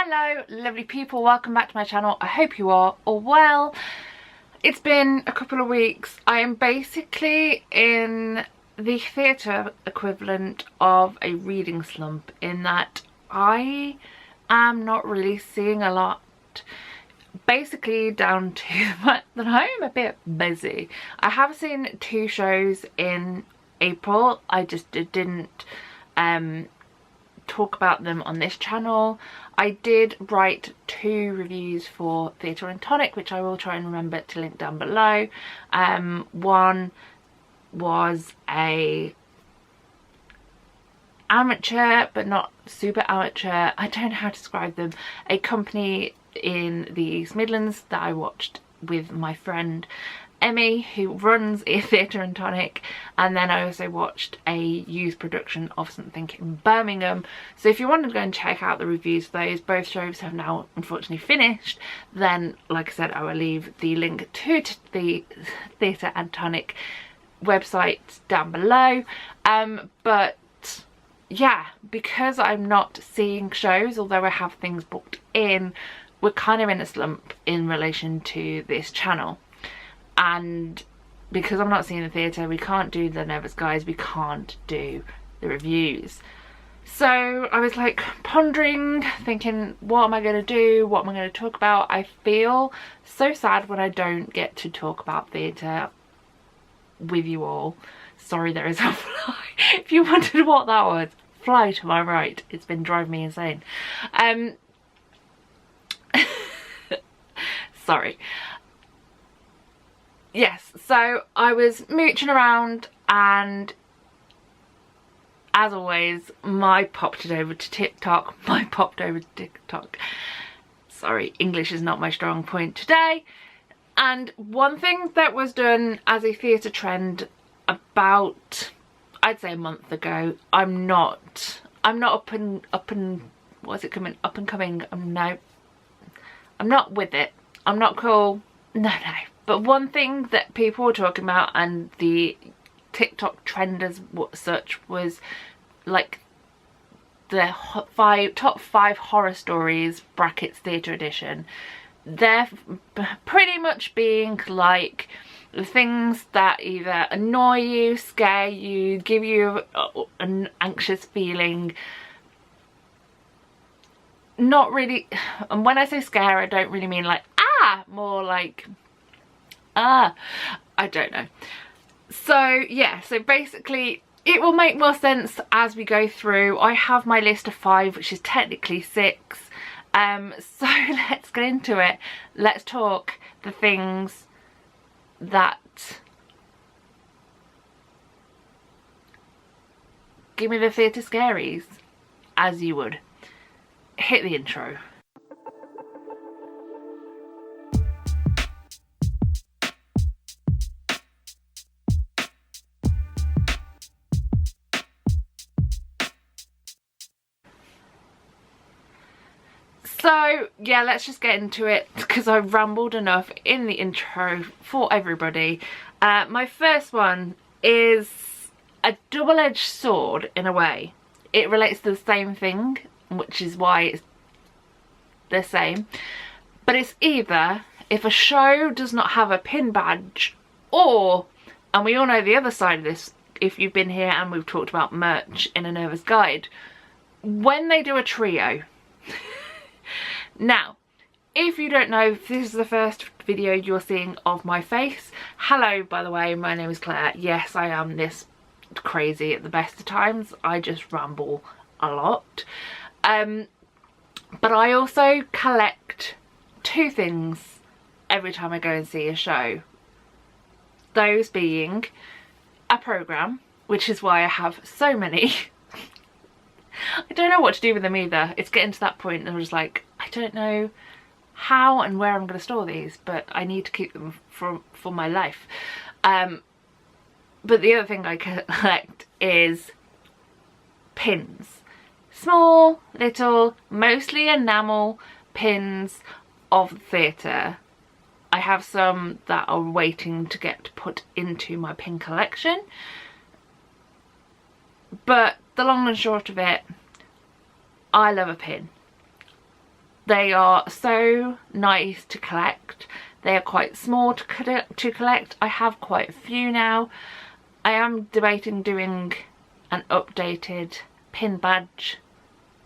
Hello lovely people, welcome back to my channel. I hope you are all well. It's been a couple of weeks. I am basically in the theatre equivalent of a reading slump, in that I am not really seeing a lot, basically down to the fact that I'm a bit busy. I have seen 2 shows in April. I just didn't talk about them on this channel. I did write 2 reviews for Theatre and Tonic, which I will try and remember to link down below. One was a amateur, but not super amateur, I don't know how to describe them, a company in the East Midlands that I watched with my friend Emmy, who runs a Theatre and Tonic, and then I also watched a youth production of something in Birmingham. So if you want to go and check out the reviews for those, both shows have now unfortunately finished, then like I said, I will leave the link to the Theatre and Tonic website down below. But yeah, because I'm not seeing shows, although I have things booked in, we're kind of in a slump in relation to this channel. And because I'm not seeing the theatre, we can't do the Nervous Guys, we can't do the reviews. So I was like pondering, thinking, what am I going to do? What am I going to talk about? I feel so sad when I don't get to talk about theatre with you all. Sorry, there is a fly. If you wondered what that was, fly to my right. It's been driving me insane. Sorry. Yes, so I was mooching around, and as always, popped over to TikTok. Sorry, English is not my strong point today. And one thing that was done as a theatre trend about, I'd say, a month ago, I'm not up and what's it coming, up and coming, I'm not with it, I'm not cool, no. But one thing that people were talking about, and the TikTok trend as such, was like the top 5 horror stories brackets theatre edition. They're pretty much being like the things that either annoy you, scare you, give you an anxious feeling. Not really, and when I say scare, I don't really mean like more like I don't know. So yeah, so basically it will make more sense as we go through. I have my list of 5, which is technically 6. So let's get into it. Let's talk the things that give me the theatre scaries, as you would. Hit the intro. So yeah, let's just get into it, because I rambled enough in the intro for everybody. My first one is a double-edged sword in a way. It relates to the same thing, which is why it's the same. But it's either if a show does not have a pin badge, or, and we all know the other side of this if you've been here and we've talked about merch in a Nervous Guide, when they do a trio. Now, if you don't know, if this is the first video you're seeing of my face, hello, by the way, my name is Claire. Yes, I am this crazy at the best of times. I just ramble a lot. But I also collect 2 things every time I go and see a show. Those being a programme, which is why I have so many. I don't know what to do with them either. It's getting to that point and I'm just like, I don't know how and where I'm going to store these, but I need to keep them for my life. But the other thing I collect is pins. Small, little, mostly enamel pins of theatre. I have some that are waiting to get put into my pin collection. But the long and short of it, I love a pin. They are so nice to collect. They are quite small to collect. I have quite a few now. I am debating doing an updated pin badge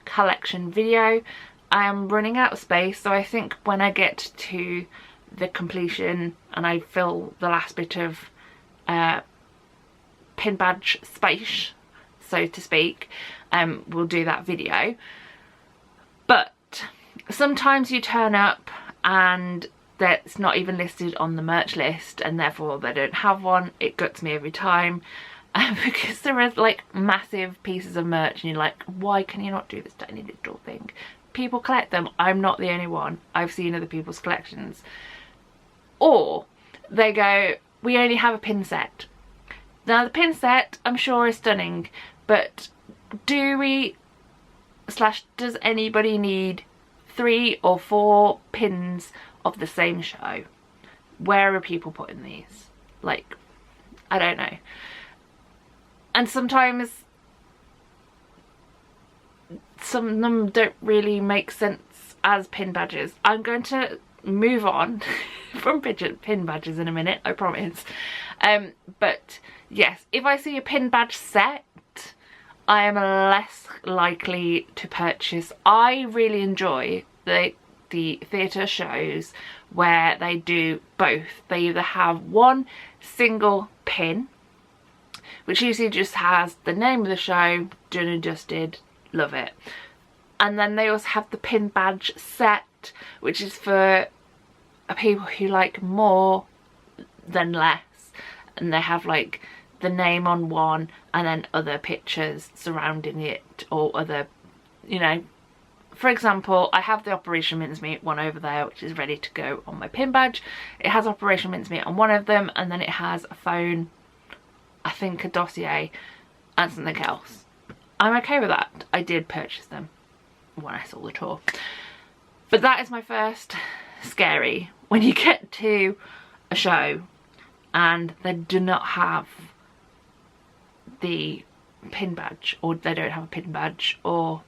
collection video. I am running out of space, so I think when I get to the completion and I fill the last bit of pin badge space, so to speak, we'll do that video. But sometimes you turn up and that's not even listed on the merch list, and therefore they don't have one. It guts me every time because there are like massive pieces of merch and you're like, why can you not do this tiny little thing? People collect them. I'm not the only one. I've seen other people's collections. Or they go, we only have a pin set. Now the pin set I'm sure is stunning, but does anybody need 3 or 4 pins of the same show? Where are people putting these? Like, I don't know. And sometimes some of them don't really make sense as pin badges. I'm going to move on from pin badges in a minute, I promise. But yes, if I see a pin badge set, I am less likely to purchase. I really enjoy the theatre shows where they do both. They either have one single pin, which usually just has the name of the show, done and dusted, love it. And then they also have the pin badge set, which is for people who like more than less. And they have like the name on one and then other pictures surrounding it, or other, you know. For example, I have the Operation Mincemeat one over there, which is ready to go on my pin badge. It has Operation Mincemeat on one of them, and then it has a phone, I think a dossier, and something else. I'm okay with that. I did purchase them when I saw the tour. But that is my first scary. When you get to a show and they do not have the pin badge, or they don't have a pin badge, or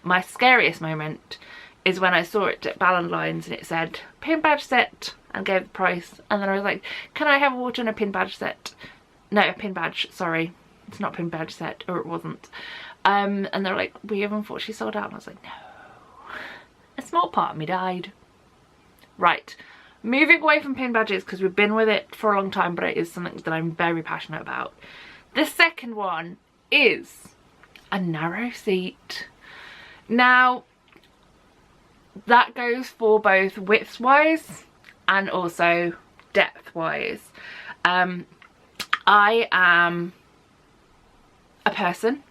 my scariest moment is when I saw it at Ballon Lines and it said pin badge set and gave the price, and then I was like, can I have a water and a pin badge set? No, a pin badge, sorry, it's not pin badge set, or it wasn't. And they're like, we have unfortunately sold out. And I was like, no, a small part of me died. Right, moving away from pin badges because we've been with it for a long time, but it is something that I'm very passionate about. The second one is a narrow seat. Now, that goes for both width wise and also depth wise. I am a person.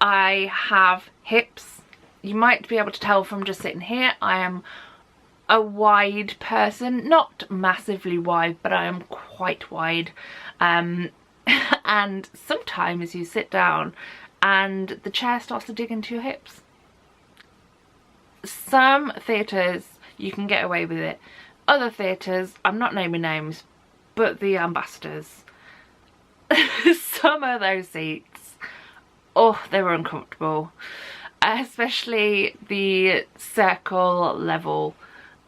I have hips. You might be able to tell from just sitting here, I am a wide person. Not massively wide, but I am quite wide. And sometimes you sit down and the chair starts to dig into your hips. Some theatres you can get away with it. Other theatres, I'm not naming names, but the ambassadors, some of those seats, oh, they were uncomfortable. Especially the circle level.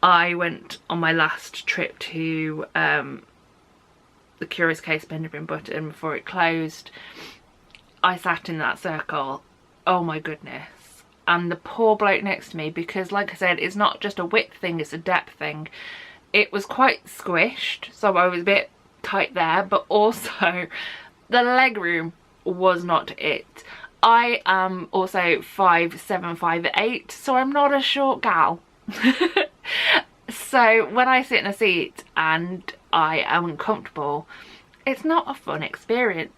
I went on my last trip to the Curious Case Benjamin Button before it closed. I sat in that circle, oh my goodness. And the poor bloke next to me, because like I said, it's not just a width thing, it's a depth thing. It was quite squished, so I was a bit tight there, but also the leg room was not it. I am also 5'7", 5'8", so I'm not a short gal. So when I sit in a seat and I am uncomfortable, it's not a fun experience.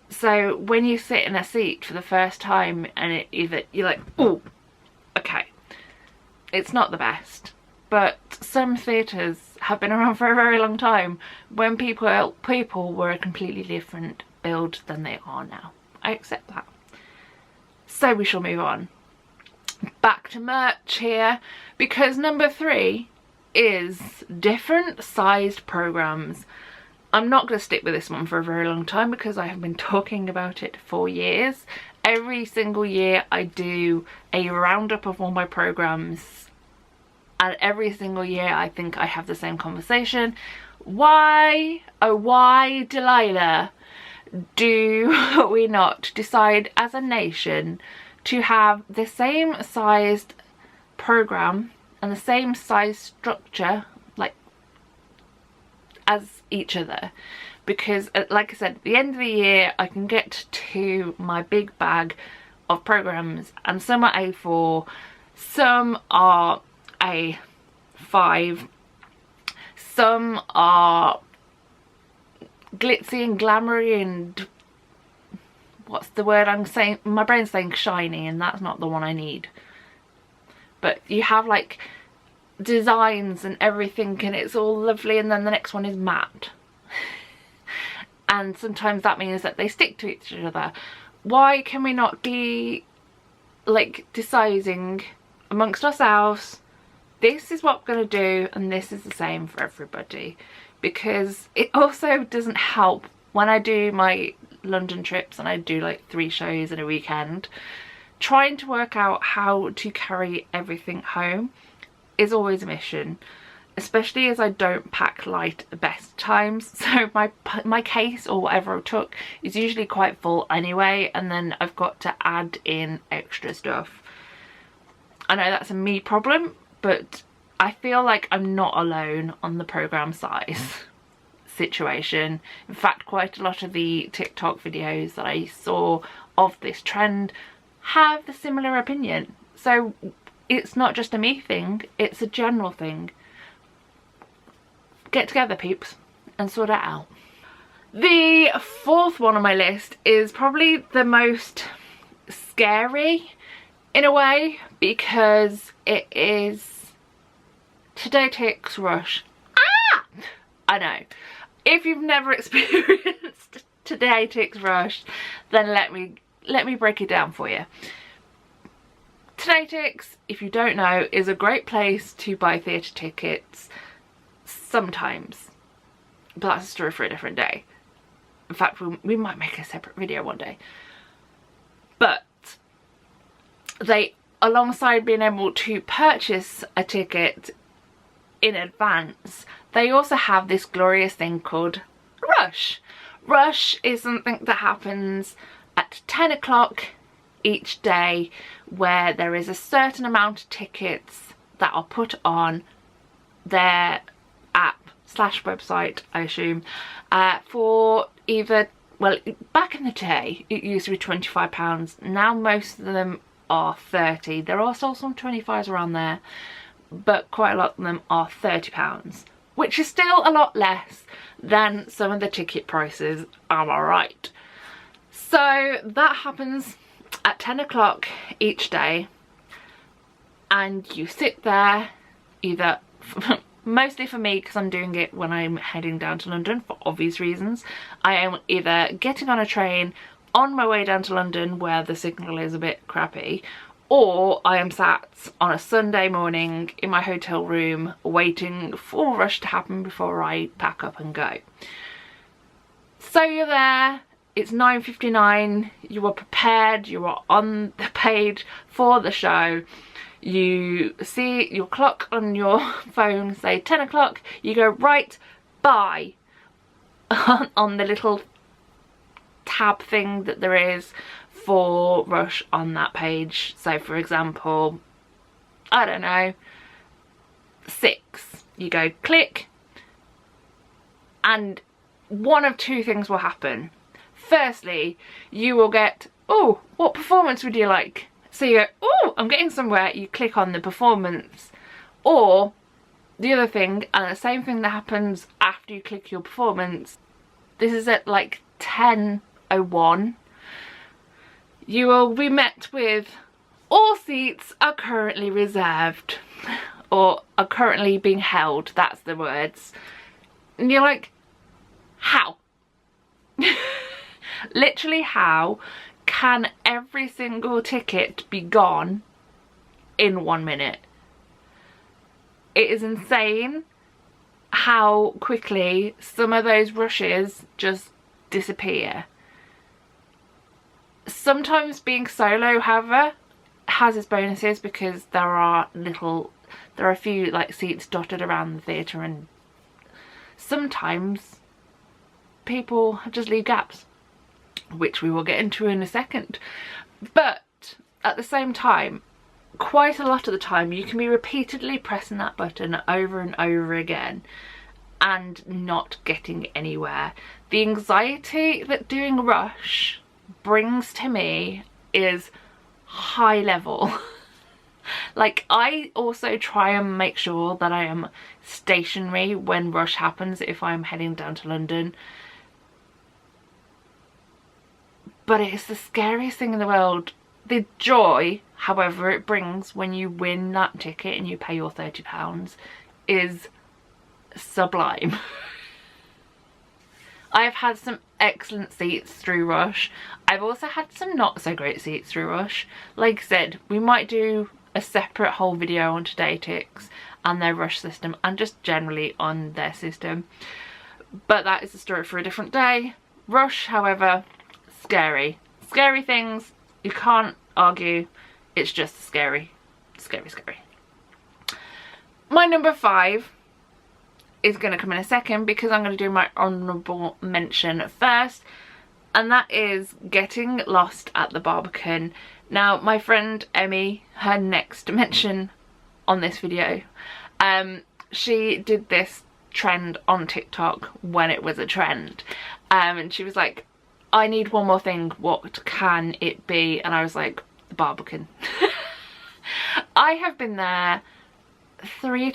So when you sit in a seat for the first time and you're like, oh, okay, it's not the best. But some theatres have been around for a very long time when people were a completely different build than they are now. I accept that. So we shall move on. Back to merch here, because number 3 is different sized programmes. I'm not going to stick with this one for a very long time because I have been talking about it for years Every single year I do a roundup of all my programs, and every single year I think I have the same conversation. Why, oh why, Delilah, do we not decide as a nation to have the same sized program and the same size structure like as each other? Because like I said, at the end of the year I can get to my big bag of programs, and some are A4, some are A5, some are glitzy and glamoury and what's the word I'm saying, my brain's saying shiny, and that's not the one I need. But you have like designs and everything and it's all lovely, and then the next one is matte. And sometimes that means that they stick to each other. Why can we not be like deciding amongst ourselves, this is what we're going to do and this is the same for everybody? Because it also doesn't help when I do my London trips and I do like 3 shows in a weekend. Trying to work out how to carry everything home is always a mission, especially as I don't pack light at the best times. So my case or whatever I took is usually quite full anyway, and then I've got to add in extra stuff. I know that's a me problem, but I feel like I'm not alone on the program size situation. In fact, quite a lot of the TikTok videos that I saw of this trend have the similar opinion. So it's not just a me thing, it's a general thing. Get together, peeps, and sort it out. The 4th one on my list is probably the most scary in a way, because it is Today-Tix Rush. Ah! I know. If you've never experienced Today-Tix Rush, then let me break it down for you. Today-Tix, if you don't know, is a great place to buy theatre tickets sometimes, but that's a story for a different day. In fact, we might make a separate video one day. But they, alongside being able to purchase a ticket in advance, they also have this glorious thing called Rush. Rush is something that happens at 10 o'clock each day, where there is a certain amount of tickets that are put on their app / website, I assume, for either, well, back in the day it used to be £25, now most of them are 30. There are still some 25s around there, but quite a lot of them are £30, which is still a lot less than some of the ticket prices, am I right? So that happens at 10 o'clock each day, and you sit there, either mostly for me because I'm doing it when I'm heading down to London for obvious reasons. I am either getting on a train on my way down to London where the signal is a bit crappy, or I am sat on a Sunday morning in my hotel room waiting for Rush to happen before I pack up and go. So you're there, it's 9:59, you are prepared, you are on the page for the show. You see your clock on your phone say 10 o'clock, you go right, bye, on the little tab thing that there is for Rush on that page. So for example, I don't know, 6, you go click, and one of 2 things will happen. Firstly, you will get, oh, what performance would you like? So you go, oh, I'm getting somewhere, you click on the performance. Or the other thing, and the same thing that happens after you click your performance, this is at like 10:01, you will be met with, all seats are currently reserved, or are currently being held, that's the words. And you're like, how? Literally, how can every single ticket be gone in 1 minute? It is insane how quickly some of those rushes just disappear. Sometimes being solo, however, has its bonuses, because there are a few like seats dotted around the theatre, and sometimes people just leave gaps, which we will get into in a second. But at the same time, quite a lot of the time you can be repeatedly pressing that button over and over again and not getting anywhere. The anxiety that doing Rush brings to me is high level. Like, I also try and make sure that I am stationary when Rush happens if I'm heading down to London. But it's the scariest thing in the world. The joy, however, it brings when you win that ticket and you pay your £30 is sublime. I have had some excellent seats through Rush. I've also had some not so great seats through Rush. Like I said, we might do a separate whole video on Todaytix and their Rush system, and just generally on their system. But that is a story for a different day. Rush, however, scary. Scary things, you can't argue. It's just scary. Scary, scary. My number 5 is going to come in a second, because I'm going to do my honourable mention first, and that is getting lost at the Barbican. Now, my friend Emmy, her next mention on this video, she did this trend on TikTok when it was a trend, and she was like, I need one more thing, what can it be? And I was like, the Barbican. I have been there 3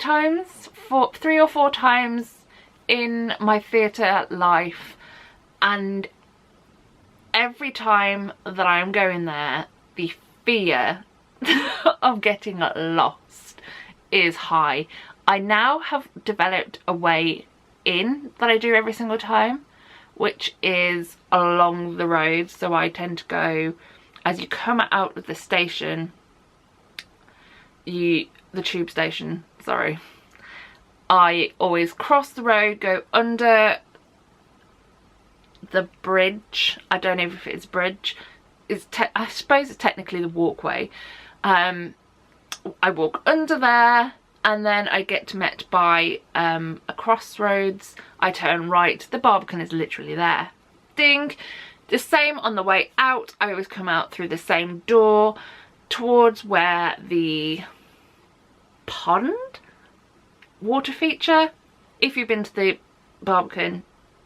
or 4 times in my theatre life, and every time that I am going there, the fear of getting lost is high. I now have developed a way in that I do every single time, which is along the road. So I tend to go, as you come out of the station, the tube station, sorry, I always cross the road, go under the bridge. I don't know if it's bridge. I suppose it's technically the walkway. I walk under there, and then I get met by a crossroads. I turn right. The Barbican is literally there. Ding. The same on the way out. I always come out through the same door towards where the pond water feature. If you've been to the Barbican,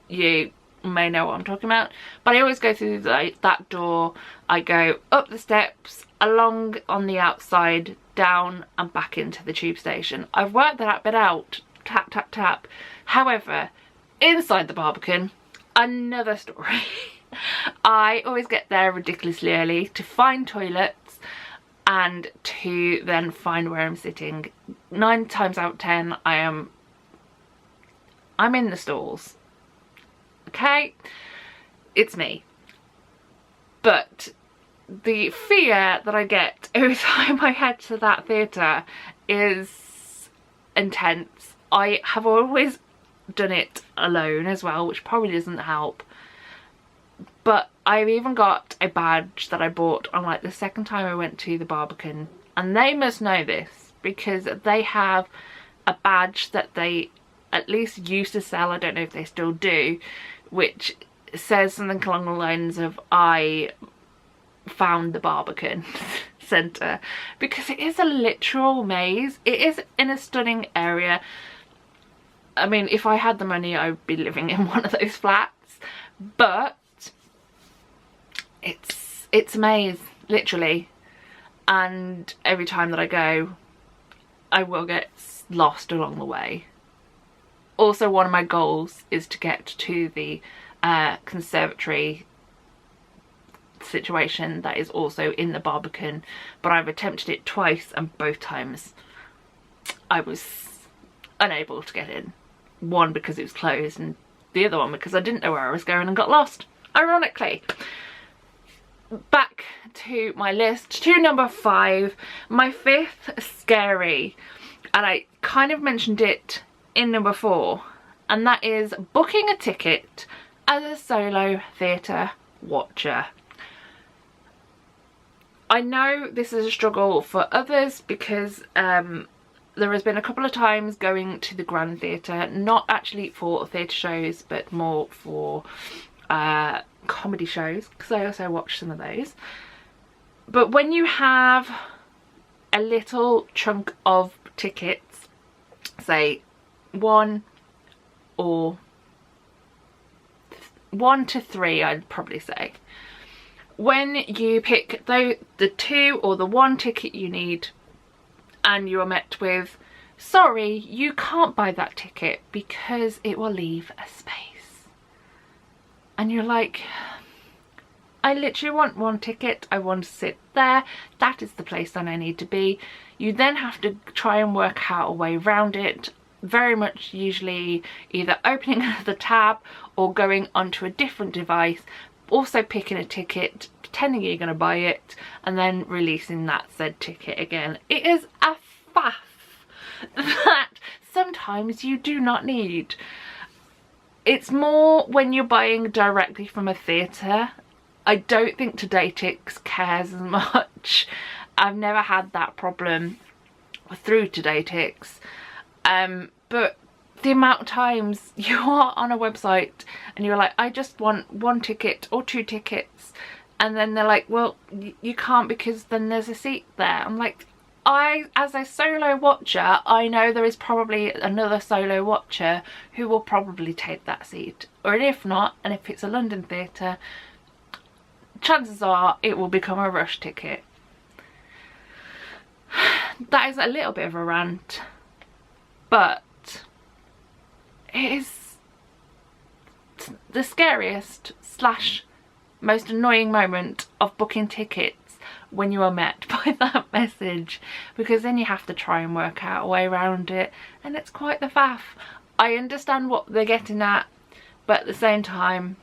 you may know what I'm talking about. But I always go through that door. I go up the steps, along on the outside, down and back into the tube station. I've worked that bit out. Tap, tap, tap. However, inside the Barbican, another story. I always get there ridiculously early to find toilets and to then find where I'm sitting. 9 times out of 10, I'm in the stalls. Okay, it's me. But the fear that I get every time I head to that theatre is intense. I have always done it alone as well, which probably doesn't help. But I've even got a badge that I bought on like the second time I went to the Barbican, and they must know this because they have a badge that they at least used to sell, I don't know if they still do, which says something along the lines of I found the Barbican Centre, because it is a literal maze. It is in a stunning area. I mean, if I had the money, I would be living in one of those flats, but it's a maze, literally, and every time that I go, I will get lost along the way. Also, one of my goals is to get to the conservatory situation that is also in the Barbican, but I've attempted it twice and both times I was unable to get in. One because it was closed, and the other one because I didn't know where I was going and got lost, ironically. Back to my list, to number 5, my 5th scary, and I kind of mentioned it in number 4, and that is booking a ticket as a solo theatre watcher. I know this is a struggle for others because there has been a couple of times going to the Grand Theatre, not actually for theatre shows but more for comedy shows, because I also watch some of those. But when you have a little chunk of tickets, say 1 to 3, I'd probably say, when you pick the 2 or the 1 ticket you need and you are met with, sorry, you can't buy that ticket because it will leave a space, and you're like, I literally want 1 ticket, I want to sit there, that is the place that I need to be. You then have to try and work out a way around it, very much usually either opening another tab or going onto a different device, also picking a ticket, pretending you're going to buy it, and then releasing that said ticket again. It is a faff that sometimes you do not need. It's more when you're buying directly from a theatre. I don't think TodayTix cares as much. I've never had that problem through TodayTix. But the amount of times you are on a website and you're like, I just want 1 ticket or 2 tickets, and then they're like, well, you can't because then there's a seat there. I'm like, as a solo watcher, I know there is probably another solo watcher who will probably take that seat, or if not, and if it's a London theatre, chances are it will become a rush ticket. That is a little bit of a rant, but it is the scariest / most annoying moment of booking tickets, when you are met by that message, because then you have to try and work out a way around it, and it's quite the faff. I understand what they're getting at, but at the same time,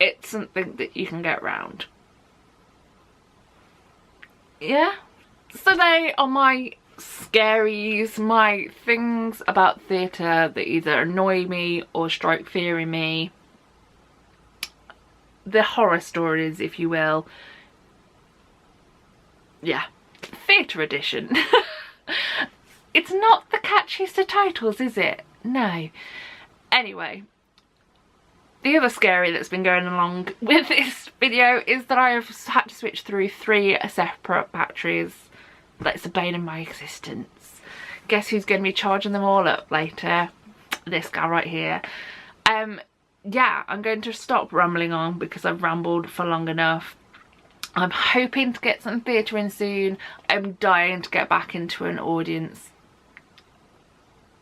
it's something that you can get around. Yeah, so they are my scaries, my things about theatre that either annoy me or strike fear in me. The horror stories, if you will. Yeah, theatre edition. It's not the catchiest of titles, is it? No. Anyway, the other scary that's been going along with this video is that I have had to switch through 3 separate batteries. That's the bane of my existence. Guess who's going to be charging them all up later? This guy right here. Yeah, I'm going to stop rambling on because I've rambled for long enough. I'm hoping to get some theatre in soon. I'm dying to get back into an audience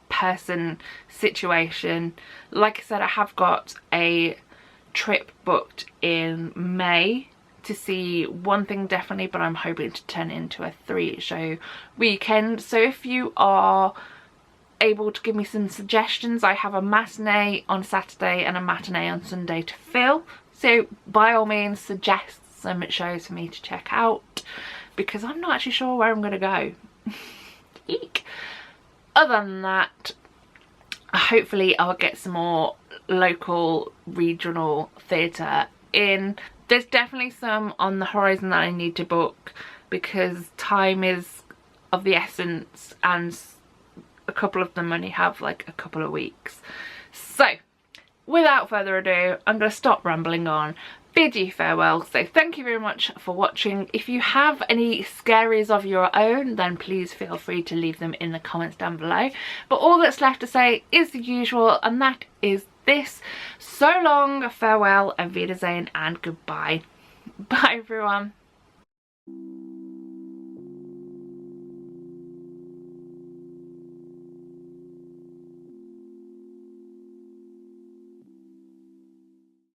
person situation. Like I said, I have got a trip booked in May to see one thing definitely, but I'm hoping to turn it into a 3-show weekend. So if you are able to give me some suggestions, I have a matinee on Saturday and a matinee on Sunday to fill, so by all means suggest some shows for me to check out, because I'm not actually sure where I'm going to go. Eek. Other than that, hopefully I'll get some more local regional theatre in. There's definitely some on the horizon that I need to book because time is of the essence, and a couple of them only have like a couple of weeks. So without further ado, I'm going to stop rambling on, bid you farewell. So thank you very much for watching. If you have any scaries of your own, then please feel free to leave them in the comments down below. But all that's left to say is the usual, and that is this. So long, farewell, Auf Wiedersehen, and goodbye. Bye everyone.